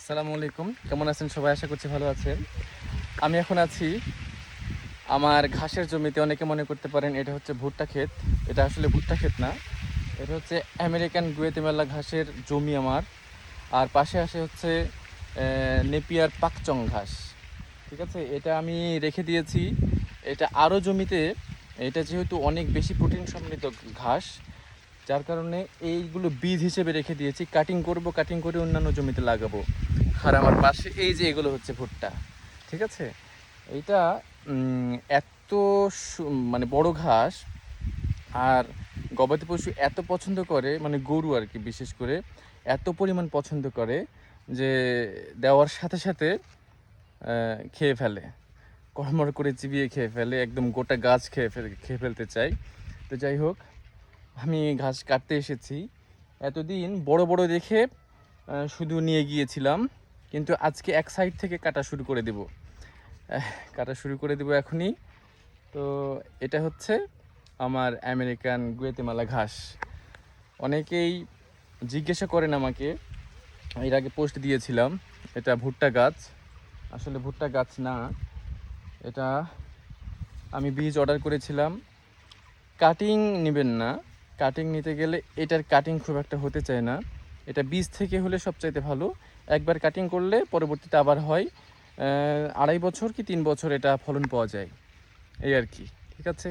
আসসালামু আলাইকুম, কেমন আছেন সবাই? আশা করছি ভালো আছেন। আমি এখন আছি আমার ঘাসের জমিতে। অনেকে মনে করতে পারেন এটা হচ্ছে ভুট্টা ক্ষেত। এটা আসলে ভুট্টা ক্ষেত না, এটা হচ্ছে আমেরিকান গুয়েতেমালা ঘাসের জমি আমার। আর পাশে আসে হচ্ছে নেপিয়ার পাকচং ঘাস। ঠিক আছে, এটা আমি রেখে দিয়েছি। এটা আরও জমিতে, এটা যেহেতু অনেক বেশি প্রোটিন সমৃদ্ধ ঘাস, যার কারণে এইগুলো বীজ হিসেবে রেখে দিয়েছি। কাটিং করব, কাটিং করে অন্যান্য জমিতে লাগাবো। আর আমার পাশে এই যে এগুলো হচ্ছে ভুট্টা। ঠিক আছে, এইটা এত মানে বড় ঘাস। আর গবাদি পশু এত পছন্দ করে, মানে গরু আর কি, বিশেষ করে এত পরিমাণ পছন্দ করে যে দেওয়ার সাথে সাথে খেয়ে ফেলে, কড়মড় করে চিবিয়ে খেয়ে ফেলে, একদম গোটা গাছ খেয়ে ফেলতে চাই। তো যাই হোক, আমি ঘাস কাটতে এসেছি। এতদিন বড় বড় দেখে শুধু নিয়ে গিয়েছিলাম, কিন্তু আজকে এক সাইড থেকে কাটা শুরু করে দেব। কাটা শুরু করে দেব এখনই। তো এটা হচ্ছে আমার আমেরিকান গুয়েতেমালা ঘাস। অনেকেই জিজ্ঞাসা করেন আমাকে, এর আগে পোস্ট দিয়েছিলাম এটা ভুট্টা গাছ। আসলে ভুট্টা গাছ না, এটা আমি বীজ অর্ডার করেছিলাম। কাটিং নেবেন না, কাটিং নিতে গেলে এটার কাটিং খুব একটা হতে চায় না। এটা বীজ থেকে হলে সবচাইতে ভালো। একবার কাটিং করলে পরবর্তীতে আবার হয় 2.5 বছর কি 3 বছর এটা ফলন পাওয়া যায়, এই আর কি। ঠিক আছে।